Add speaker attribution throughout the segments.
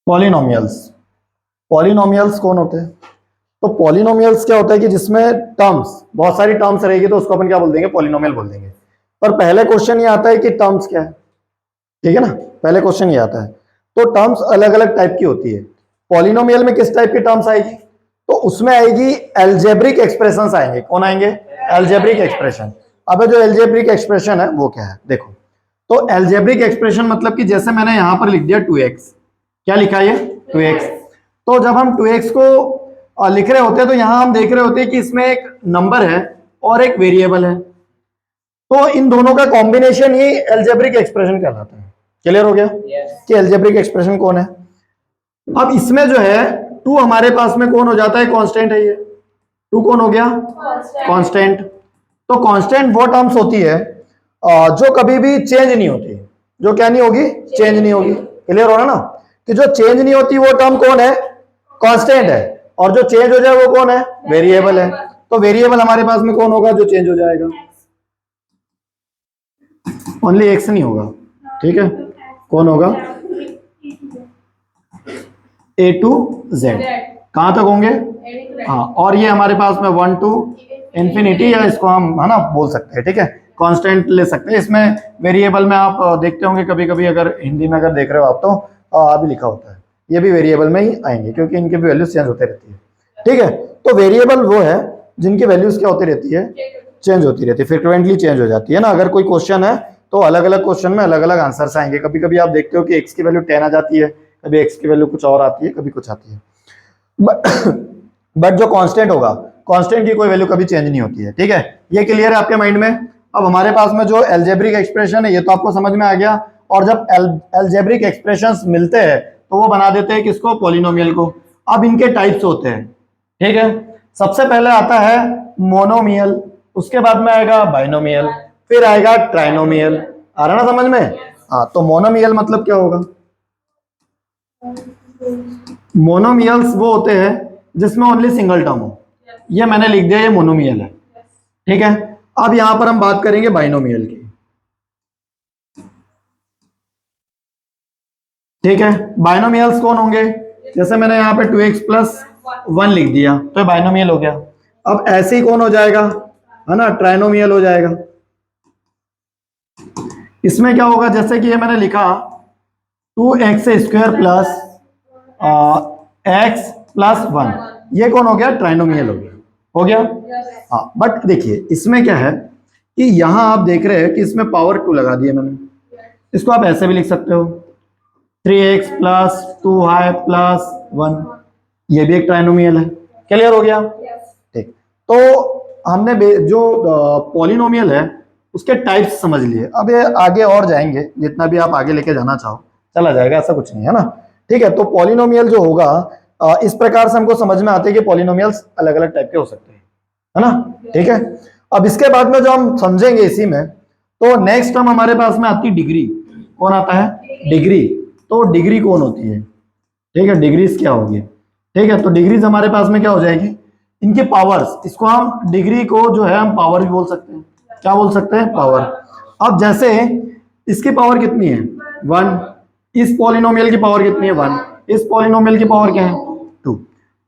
Speaker 1: Polynomials. Polynomials कौन होते हैं? तो पॉलिनोमियल्स क्या होता है कि जिसमें टर्म्स, बहुत सारी टर्म्स रहेगी तो उसको अपन क्या बोल देंगे? पॉलिनोमियल बोल देंगे। पर पहले क्वेश्चन ये आता है कि टर्म्स क्या है, ठीक है ना? पहले क्वेश्चन ये आता है। तो टर्म्स अलग अलग टाइप की होती है। पॉलिनोमियल में किस टाइप की टर्म्स आएगी? तो उसमें आएगी एल्जेब्रिक एक्सप्रेशंस आएंगे। कौन आएंगे? Algebraic expression. अब जो एल्जेब्रिक एक्सप्रेशन है वो क्या है देखो। तो एल्जेब्रिक एक्सप्रेशन मतलब कि जैसे मैंने यहां पर लिख दिया 2x, क्या लिखा है? 2x। तो जब हम 2x को लिख रहे होते हैं तो यहां हम देख रहे होते हैं कि इसमें एक नंबर है और एक वेरिएबल है, तो इन दोनों का कॉम्बिनेशन ही एल्जेब्रिक एक्सप्रेशन कहलाता है। क्लियर हो गया कि एल्जेब्रिक एक्सप्रेशन कौन है? अब इसमें जो है 2 हमारे पास में कौन हो जाता है? कांस्टेंट है ये। 2 कौन हो गया? कांस्टेंट। तो कांस्टेंट वो टर्म्स होती है जो कभी भी चेंज नहीं होती। जो क्या नहीं होगी? चेंज नहीं होगी। क्लियर हो रहा ना कि जो चेंज नहीं होती वो टर्म कौन है? कांस्टेंट है। और जो चेंज हो जाए वो कौन है? वेरिएबल है। तो वेरिएबल हमारे पास में कौन होगा जो चेंज हो जाएगा? ओनली एक्स नहीं होगा, ठीक है? कौन होगा? ए टू जेड। कहां तक होंगे? हाँ, और ये हमारे पास में 1 टू इंफिनिटी, या इसको हम है ना बोल सकते हैं, ठीक है? कांस्टेंट ले सकते हैं। इसमें वेरिएबल में आप देखते होंगे कभी कभी, अगर हिंदी में अगर देख रहे हो आप तो अभी लिखा होता है, ये भी वेरिएबल में ही आएंगे क्योंकि इनकी भी वैल्यूज चेंज होती रहती है, ठीक है? तो वेरिएबल वो है जिनकी वैल्यूज क्या होती रहती है? चेंज होती रहती है, फ्रिक्वेंटली चेंज हो जाती है ना। अगर कोई क्वेश्चन है तो अलग अलग क्वेश्चन में अलग अलग आंसर्स आएंगे। कभी कभी आप देखते हो कि एक्स की वैल्यू 10 आ जाती है, कभी एक्स की वैल्यू कुछ और आती है, कभी कुछ आती है। बट जो कांस्टेंट होगा, कांस्टेंट की कोई वैल्यू कभी चेंज नहीं होती है, ठीक है? ये क्लियर है आपके माइंड में? अब हमारे पास में जो एल्जेब्रिक एक्सप्रेशन है ये तो आपको समझ में आ गया। और जब एल्जेब्रिक एक्सप्रेशंस मिलते हैं तो वो बना देते हैं किसको? पॉलिनोमियल को। अब इनके टाइप्स होते हैं, ठीक है? सबसे पहले आता है मोनोमियल, उसके बाद में आएगा बाइनोमियल, फिर आएगा ट्राइनोमियल। आ रहा ना समझ में? हाँ, तो मोनोमियल मतलब क्या होगा? मोनोमियल्स वो होते हैं जिसमें ओनली सिंगल टर्म हो। ये मैंने लिख दिया, ये मोनोमियल है, ठीक है? अब यहां पर हम बात करेंगे बाइनोमियल की, ठीक है? बाइनोमियल्स कौन होंगे? जैसे मैंने यहाँ पे 2x प्लस 1 लिख दिया तो ये बाइनोमियल हो गया। अब ऐसे ही कौन हो जाएगा? है ना, ट्राइनोमियल हो जाएगा। इसमें क्या होगा? जैसे कि ये मैंने लिखा 2x square plus x plus 1, ये कौन हो गया? ट्राइनोमियल हो गया। हो गया? हाँ, बट देखिए इसमें क्या है कि यहां आप देख रहे हैं कि इसमें पावर 2 लगा दिया मैंने। इसको आप ऐसे भी लिख सकते हो 3x प्लस 2y प्लस 1, ये भी एक ट्राइनोमियल है। क्लियर हो गया? ठीक। तो हमने जो पॉलिनोमियल है उसके टाइप्स समझ लिए। अब ये आगे और जाएंगे, जितना भी आप आगे लेके जाना चाहो चला जाएगा, ऐसा कुछ नहीं है ना, ठीक है? तो पॉलिनोमियल जो होगा इस प्रकार से हमको समझ में आते हैं कि पॉलिनोमियल्स अलग अलग टाइप के हो सकते हैं, है ना, ठीक है? अब इसके बाद में जो हम समझेंगे इसी में, तो नेक्स्ट टर्म हमारे पास में आती है डिग्री। कौन आता है? डिग्री। तो डिग्री कौन होती है? ठीक है, डिग्रीज क्या होगी? ठीक है, तो डिग्रीज हमारे पास में क्या हो जाएगी? इनके पावर्स। इसको हम डिग्री को जो है हम पावर भी बोल सकते हैं। क्या बोल सकते हैं? पावर। अब जैसे इसकी पावर कितनी है? 1। इस पॉलिनोमियल की पावर कितनी है? 1। इस पॉलिनोमियल की पावर क्या है? 2।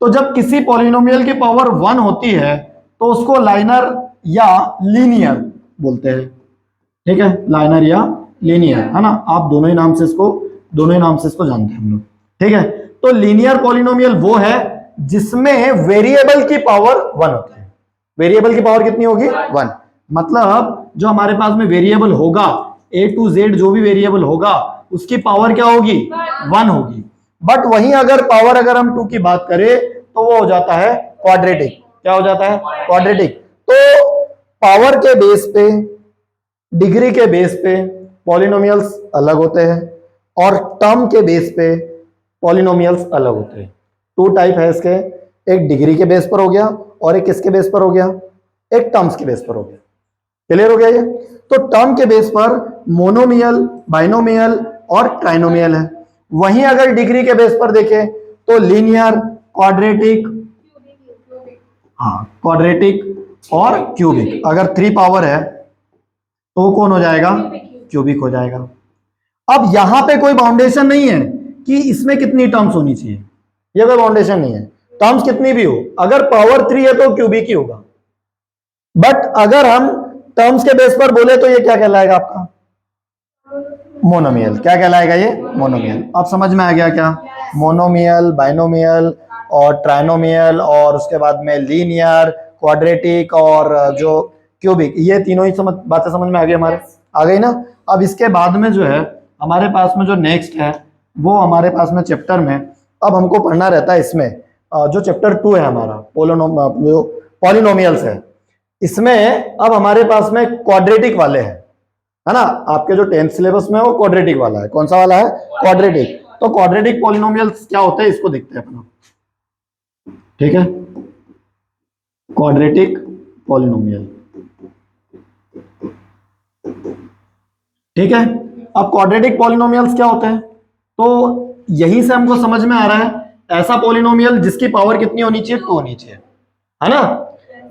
Speaker 1: तो जब किसी पॉलिनोमियल की पावर 1 होती है तो उसको लाइनर या लीनियर बोलते हैं, ठीक है? लाइनर या लीनियर, है ना? आप दोनों ही नाम से इसको जानते हैं हम लोग, ठीक है? तो लीनियर पॉलिनोमियल वो है जिसमें वेरिएबल की पावर 1 होती है। वेरिएबल की पावर कितनी होगी? 1। मतलब जो हमारे पास में वेरिएबल होगा A to Z, जो भी वेरिएबल होगा उसकी पावर क्या होगी? 1 होगी। बट वहीं अगर पावर अगर हम 2 की बात करें तो वो हो जाता है क्वाड्रेटिक। क्या हो जाता है? क्वाड्रेटिक। तो पावर के बेस पे, डिग्री के बेस पे पॉलिनोमियल्स अलग होते हैं और टर्म के बेस पे पॉलिनोमियल्स अलग होते हैं। 2 टाइप है इसके, एक डिग्री के बेस पर हो गया और एक किसके बेस पर हो गया? एक टर्म्स के बेस पर हो गया। क्लियर हो गया ये? तो टर्म के बेस पर मोनोमियल, बाइनोमियल और ट्राइनोमियल है। वहीं अगर डिग्री के बेस पर देखें तो लीनियर, क्वाड्रेटिक, हाँ क्वाड्रेटिक और क्यूबिक। अगर 3 पावर है तो कौन हो जाएगा? क्यूबिक हो जाएगा। अब यहां पे कोई बाउंडेशन नहीं है कि इसमें कितनी टर्म्स होनी चाहिए, ये कोई बाउंडेशन नहीं है, टर्म्स कितनी भी हो, अगर पावर 3 है तो क्यूबिक ही होगा। बट अगर हम टर्म्स के बेस पर बोले तो ये क्या कहलाएगा आपका, मोनोमियल। क्या कहलाएगा ये, मोनोमियल। अब समझ में आ गया क्या, मोनोमियल, बाइनोमियल और ट्राइनोमियल, और उसके बाद में लीनियर, क्वाड्रेटिक और जो क्यूबिक, ये तीनों ही बातें समझ में आ गई हमारे, आ गई ना। अब इसके बाद में जो है हमारे पास में जो नेक्स्ट है वो हमारे पास में चैप्टर में अब हमको पढ़ना रहता है इसमें जो चैप्टर 2 है हमारा जो पॉलिनोमियल्स है, इसमें अब हमारे पास में क्वाड्रेटिक वाले हैं, है ना। आपके जो 10th सिलेबस में वो क्वाड्रेटिक वाला है, कौन सा वाला है, क्वाड्रेटिक। तो क्वाड्रेटिक पॉलिनोमियल्स क्या होते हैं इसको देखते हैं अपना, ठीक है। क्वाड्रेटिक पॉलिनोमियल, ठीक है। अब क्वाड्रेटिक पॉलिनोमियल्स क्या होते हैं, तो यहीं से हमको समझ में आ रहा है ऐसा पॉलिनोमियल जिसकी पावर कितनी होनी चाहिए, 2 होनी चाहिए, है ना,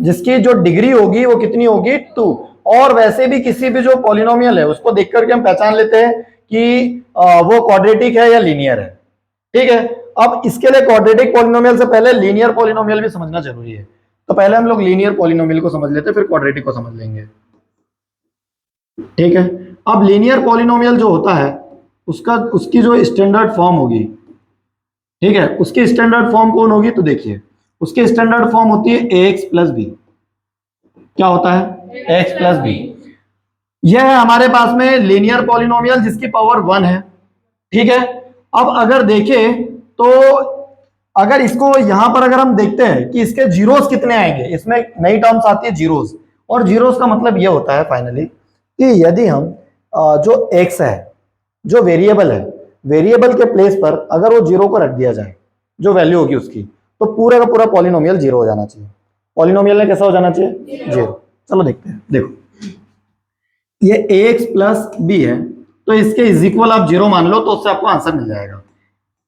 Speaker 1: जिसकी जो डिग्री होगी वो कितनी होगी, 2। और वैसे भी किसी भी जो पॉलिनोमियल है उसको देख करके हम पहचान लेते हैं कि वो क्वाड्रेटिक है या लीनियर है, ठीक है। अब इसके लिए क्वाड्रेटिक पॉलिनोमियल से पहले लीनियर पॉलिनोमियल भी समझना जरूरी है, तो पहले हम लोग लीनियर पॉलिनोमियल को समझ लेते हैं, फिर क्वाड्रेटिक को समझ लेंगे, ठीक है। अब लीनियर पॉलिनोमियल जो होता है उसकी जो स्टैंडर्ड फॉर्म होगी, ठीक है, उसकी स्टैंडर्ड फॉर्म कौन होगी, तो देखिए उसकी स्टैंडर्ड फॉर्म होती है ax प्लस बी। क्या होता है, x प्लस बी। यह है हमारे पास में लीनियर पॉलिनोमियल जिसकी पावर 1 है, ठीक है। अब अगर देखें तो अगर इसको यहां पर अगर हम देखते हैं कि इसके जीरोस कितने आएंगे, इसमें नई टर्म्स आती है जीरोस, और जीरोस का मतलब यह होता है फाइनली कि यदि हम जो x है, जो वेरिएबल है, वेरिएबल के प्लेस पर अगर वो जीरो को रख दिया जाए, जो वैल्यू होगी उसकी, तो पूरे का पूरा पॉलिनोमियल जीरो हो जाना चाहिए। पॉलिनोमियल में कैसा हो जाना चाहिए, जीरो। चलो देखते हैं, देखो ये ax प्लस बी है, तो इसके इज इक्वल आप जीरो मान लो, तो उससे आपको आंसर मिल जाएगा।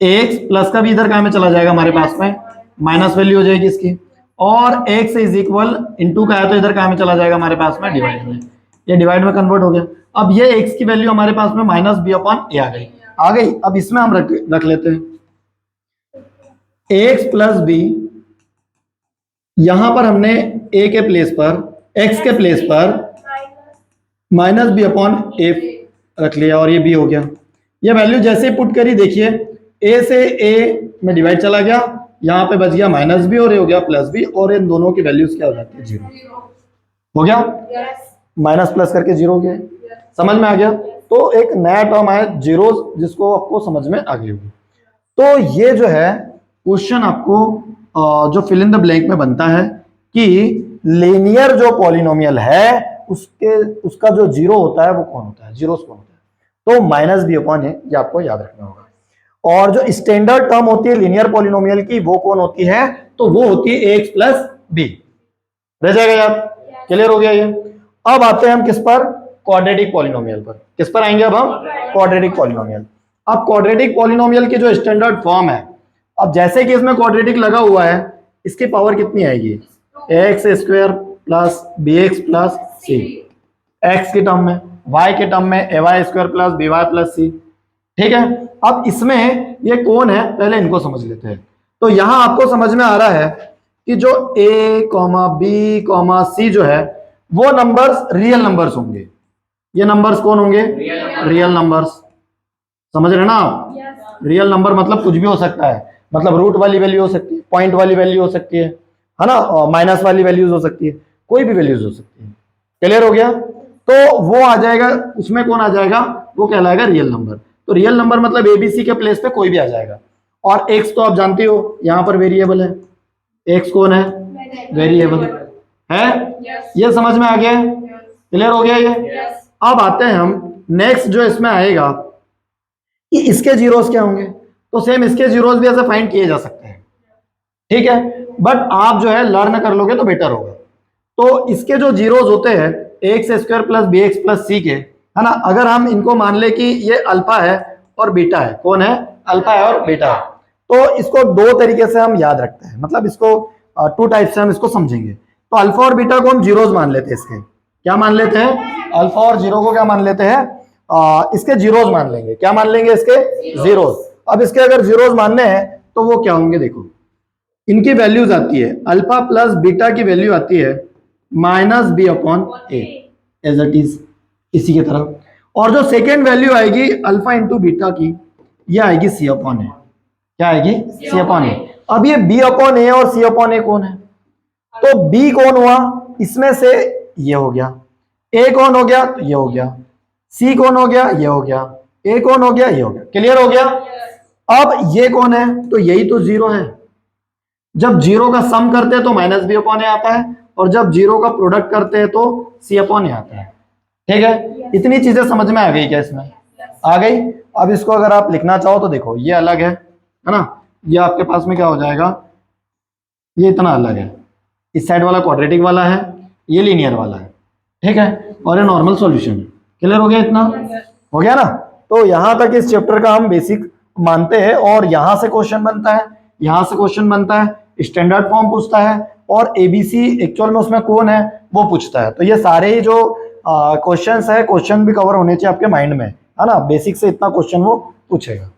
Speaker 1: x प्लस का भी इधर क्या में चला जाएगा, हमारे पास में माइनस वैल्यू हो जाएगी इसकी, और x इज इक्वल इंटू का है तो इधर क्या में चला जाएगा, हमारे पास में डिवाइड में, ये डिवाइड में कन्वर्ट हो गया। अब ये x की वैल्यू हमारे पास में माइनस बी अपॉन ए आ गई। अब इसमें हम रख लेते हैं x प्लस बी, यहां पर हमने a के प्लेस पर, x के प्लेस पर माइनस बी अपॉन ए रख लिया, और ये b हो गया। ये वैल्यू जैसे पुट करी, देखिए a से a में डिवाइड चला गया, यहाँ पे बच गया माइनस बी और ये हो गया प्लस बी, और इन दोनों की वैल्यूज क्या हो जाती है, जीरो हो गया, माइनस प्लस करके जीरो हो गया। समझ में आ गया, तो एक नया टर्म है जीरोस, जिसको आपको समझ में आ गई होगी। तो ये जो है क्वेश्चन आपको जो फिल इन द ब्लैंक में बनता है कि लीनियर जो पॉलिनोमियल है उसका जो जीरो होता है वो कौन होता है, जीरोस कौन होता है, तो माइनस बी अपॉन है, ये आपको याद रखना होगा। और जो स्टैंडर्ड टर्म होती है लीनियर पॉलिनोमियल की वो कौन होती है, तो वो होती है ax प्लस बी। रह जाएगा याद, क्लियर हो गया ये। अब आते हैं हम किस पर, क्वाड्रेटिक पॉलिनोमियल पर। किस पर आएंगे अब हम, क्वाड्रेटिक पॉलिनोमियल। अब क्वाड्रेटिक पॉलिनोमियल की जो स्टैंडर्ड फॉर्म है, अब जैसे कि इसमें क्वाड्रेटिक लगा हुआ है, इसकी पावर कितनी आएगी, X square plus B X plus C, X के टर्म में, वाई के टर्म में A Y square plus B Y plus C, ठीक है। अब इसमें ये कौन है, पहले इनको समझ लेते हैं। तो यहां आपको समझ में आ रहा है कि जो a, b, c जो है वो नंबर्स रियल नंबर्स होंगे। ये नंबर्स कौन होंगे, रियल नंबर्स। समझ रहे ना आप, रियल नंबर मतलब कुछ भी हो सकता है, मतलब रूट वाली वैल्यू हो सकती है, पॉइंट वाली वैल्यू हो सकती है ना, माइनस वाली वैल्यूज हो सकती है, कोई भी वैल्यूज हो सकती है। क्लियर हो गया, तो वो आ जाएगा, उसमें कौन आ जाएगा, वो कहलाएगा रियल नंबर। तो रियल नंबर मतलब एबीसी के प्लेस पे कोई भी आ जाएगा। और एक्स तो आप जानते हो यहां पर वेरिएबल है, एक्स कौन है, वेरिएबल है, ये समझ में आ गया, क्लियर हो गया ये। अब आते हैं हम नेक्स्ट, जो इसमें आएगा कि इसके जीरोस क्या होंगे, तो सेम इसके जीरोस भी ऐसे फाइंड किए जा सकते हैं, ठीक है, बट आप जो है लर्न कर लोगे तो बेटर होगा। तो इसके जो जीरोस होते हैं X square plus B X plus C के, है ना, अगर हम इनको मान ले कि ये अल्फा है और बीटा है, कौन है, अल्फा है और बीटा है, तो इसको दो तरीके से हम याद रखते हैं, मतलब इसको टू टाइप से हम इसको समझेंगे। तो अल्फा और बीटा को हम जीरोस मान लेते हैं, इसके क्या मान लेते हैं, अल्फा और जीरो को क्या मान लेते हैं, इसके जीरोस मान लेंगे, क्या मान लेंगे, इसके जीरोस। अब इसके अगर जीरोस मानने हैं तो वो क्या होंगे, देखो इनकी वैल्यूज आती है, अल्फा प्लस बीटा की वैल्यू आती है minus B upon A, as it is इसी की तरह। और जो सेकेंड वैल्यू आएगी अल्फा इंटू बीटा की, ये आएगी सी अपॉन ए। क्या आएगी, सी अपॉन ए। अब ये बी अपॉन ए और सी अपॉन ए कौन है, तो बी कौन हुआ, इसमें से ये हो गया, ए कौन हो गया, तो ये हो गया, सी कौन हो गया, ये हो गया, ए कौन हो गया, ये हो गया। क्लियर हो गया। अब ये कौन है, तो यही तो जीरो है। जब जीरो का सम करते हैं तो माइनस बी अपॉन ए आता है, और जब जीरो का प्रोडक्ट करते हैं तो सी अपॉन ए आता है। ठीक है, इतनी चीजें समझ में आ गई क्या, इसमें आ गई। अब इसको अगर आप लिखना चाहो तो देखो ये अलग है ना, ये आपके पास में क्या हो जाएगा, ये इतना अलग है, इस साइड वाला क्वाड्रेटिक वाला है, ये लीनियर वाला है। ठीक है, और ये नॉर्मल सॉल्यूशन है। क्लियर हो गया, इतना हो गया ना। तो यहां तक इस चैप्टर का हम बेसिक मानते हैं, और यहां से क्वेश्चन बनता है, यहां से क्वेश्चन बनता है, स्टैंडर्ड फॉर्म पूछता है, और एबीसी एक्चुअल में उसमें कौन है वो पूछता है। तो ये सारे ही जो क्वेश्चंस है, क्वेश्चन भी कवर होने चाहिए आपके माइंड में, है ना। बेसिक से इतना क्वेश्चन वो पूछेगा।